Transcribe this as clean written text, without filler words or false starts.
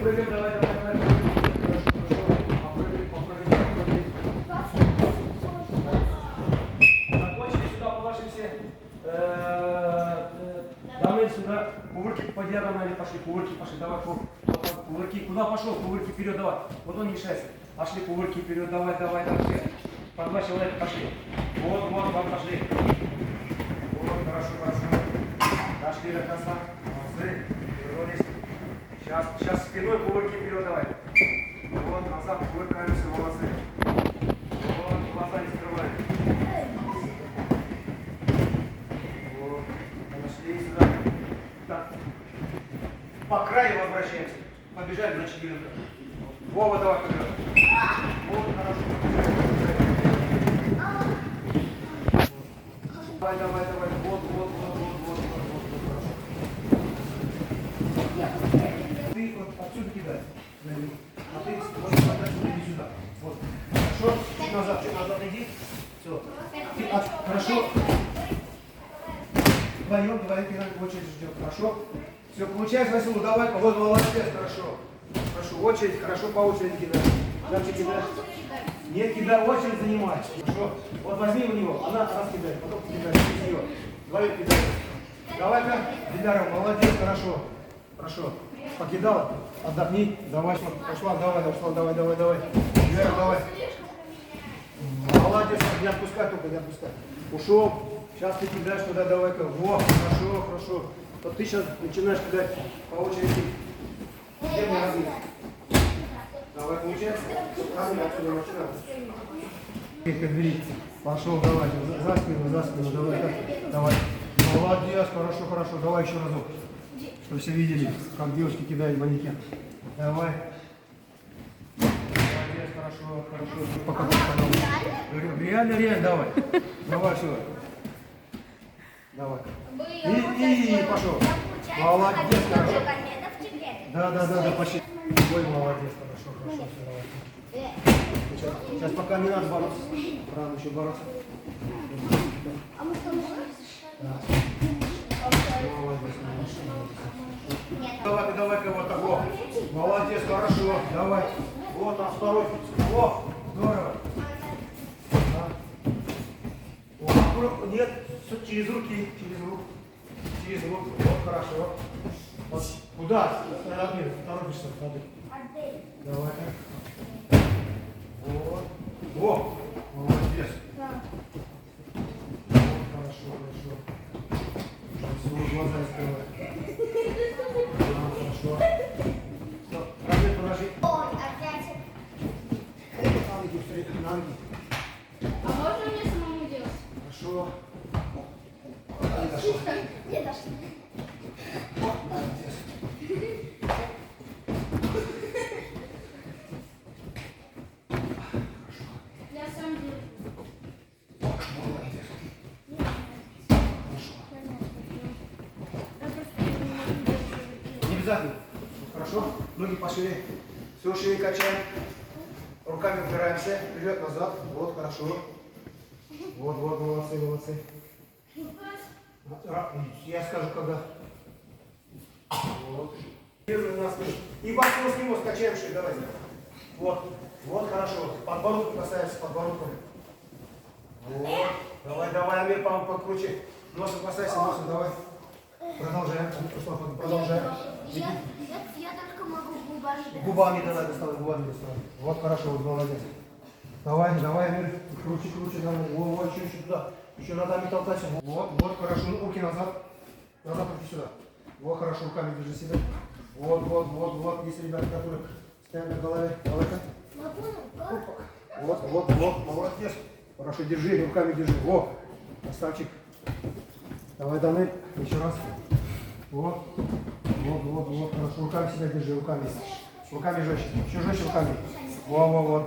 Попрыгаем, давай, давай, давай. Попрыгай, попрыгай, попрыгай. Закончили, сюда положим все. Дамы сюда. Кувырки по диагонали пошли, кувырки пошли. Давай, кувырки. Куда пошел? Кувырки вперед, давай. Вот он не мешается. Пошли кувырки вперед, давай, давай, давай. По два человека пошли. Вот, вот, вот, пошли. Вот, хорошо, хорошо. Дошли до конца. Молодцы. Вернулись. Сейчас спиной кувырки вперед, давай. Вот, назад кувыркаемся, молодцы. Вот, глаза не скрываем. Вот, подошли сюда. Так. По краю возвращаемся. Побежали за 4. Вова, давай вперед. Вот, хорошо. Давай, давай, давай. Вот, вот, вот, вот, вот, хорошо. Ты вот отсюда кидай. А ты вот отсюда иди сюда. Вот. Хорошо. Чуть назад иди. Все. Ты, хорошо. Вдвоем кидаем, очередь ждем. Хорошо. Все, получается, Василу, давай, вот молодец, хорошо. Хорошо, очередь, хорошо по очереди кидаем. Как ты кидаешь? Нет, кидай, очередь занимай. Хорошо. Вот возьми у него, она раз кидает, потом кидаешь, ее. Двоих кидаешь. Давай-ка, Диляра, молодец, хорошо. Хорошо. Покидал, отдохни. Давай, пошла, давай, давай, давай, давай. Диляра, давай. Молодец, не отпускай только, не отпускай. Ушел. Сейчас ты кидаешь туда, давай-ка. Во, хорошо, хорошо. Вот ты сейчас начинаешь кидать по очереди. Где мне размер? Давай, получается? Размер отсюда начинаем. Пошел, давай, за спину, давай, давай. Молодец, хорошо, хорошо. Давай еще разок. Чтобы все видели, как девушки кидают манекен. Давай. Молодец, хорошо, хорошо. Пока, реально, давай. Давай, все. Давай. И пошел. Молодец, хорошо. Да, почти. Ой, молодец, хорошо, все, давай. Сейчас пока не надо бороться. Рано еще бороться. А мы что, можем? Да. Молодец, давай-ка вот так, вот. Молодец, хорошо, давай. Вот там второй. О, здорово. Да. Нет, через руки, через руку. Вот, хорошо. Вот. Куда? Один, второй пишет, смотри. Давай-ка. Вот. Во, молодец. Да. Вот, хорошо. Все, глаза открывай. Хорошо. Все, размер положи. Ой, опять. Ноги встреть, ноги. А можно мне самому делать? Хорошо. Не дошло. Не дошло. Вот, молодец. Я сам делаю. Молодец. Не обязательно. Хорошо? Ноги пошире. Все шире качаем. Руками упираемся. Вперед, назад. Вот, хорошо. Вот, молодцы. Я скажу, когда. Вот. Держим нас. И башку с него скачаем шире. Давай. Вот, хорошо. Подбородку касаемся, подбородком. Вот. Давай, Амир, покруче. Носом касайся, носом, давай. Продолжаем. Продолжаем. Я только могу губами. Губами давай доставай, губами доставай. Вот хорошо, вот молодец. Давай, Амир. Круче, давай. Вот, еще туда. Еще ногами толкайся. Вот, хорошо. Руки назад. Назад руки сюда. Вот, хорошо, руками держи себя. Вот. Есть ребята, которые стоят на голове. Давай-ка. Вот, молодец. Хорошо, держи, руками держи. Во, красавчик. Давай, Данель, еще раз. Вот, хорошо. Руками себя держи, руками. Руками жестче. Еще жестче руками. Во.